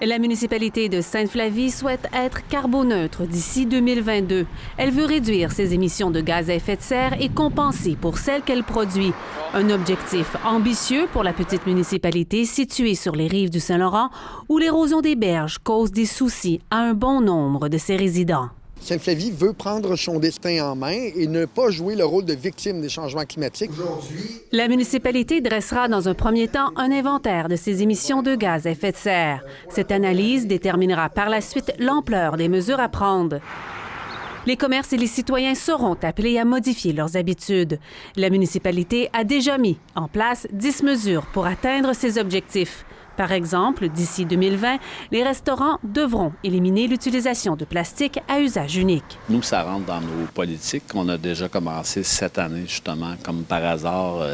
La municipalité de Sainte-Flavie souhaite être carboneutre d'ici 2022. Elle veut réduire ses émissions de gaz à effet de serre et compenser pour celles qu'elle produit. Un objectif ambitieux pour la petite municipalité située sur les rives du Saint-Laurent où l'érosion des berges cause des soucis à un bon nombre de ses résidents. Sainte-Flavie veut prendre son destin en main et ne pas jouer le rôle de victime des changements climatiques. La municipalité dressera dans un premier temps un inventaire de ses émissions de gaz à effet de serre. Cette analyse déterminera par la suite l'ampleur des mesures à prendre. Les commerces et les citoyens seront appelés à modifier leurs habitudes. La municipalité a déjà mis en place 10 mesures pour atteindre ces objectifs. Par exemple, d'ici 2020, les restaurants devront éliminer l'utilisation de plastique à usage unique. Nous, ça rentre dans nos politiques. On a déjà commencé cette année, justement, comme par hasard,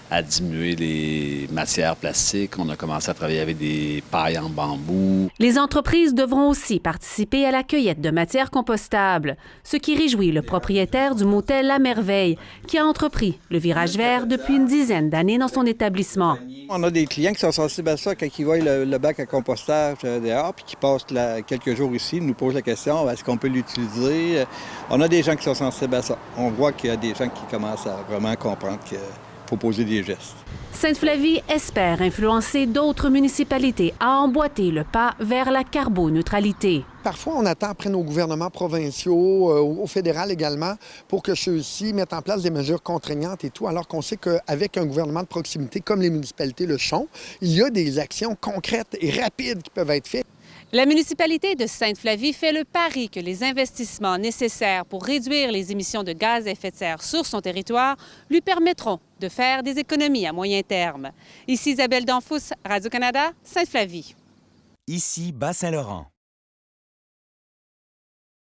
à diminuer les matières plastiques. On a commencé à travailler avec des pailles en bambou. Les entreprises devront aussi participer à la cueillette de matières compostables, ce qui réjouit le propriétaire du motel La Merveille, qui a entrepris le virage vert depuis une dizaine d'années dans son établissement. On a des clients qui sont sensibles à ça quand ils voient le bac à compostage dehors puis qui passent quelques jours ici, ils nous posent la question est-ce qu'on peut l'utiliser? On a des gens qui sont sensibles à ça. On voit qu'il y a des gens qui commencent à vraiment comprendre qu'il faut poser des gestes. Sainte-Flavie espère influencer d'autres municipalités à emboîter le pas vers la carboneutralité. Parfois, on attend après nos gouvernements provinciaux, au fédéral également, pour que ceux-ci mettent en place des mesures contraignantes et tout, alors qu'on sait qu'avec un gouvernement de proximité, comme les municipalités le sont, il y a des actions concrètes et rapides qui peuvent être faites. La municipalité de Sainte-Flavie fait le pari que les investissements nécessaires pour réduire les émissions de gaz à effet de serre sur son territoire lui permettront de faire des économies à moyen terme. Ici Isabelle Danfous, Radio-Canada, Sainte-Flavie. Ici Bas-Saint-Laurent.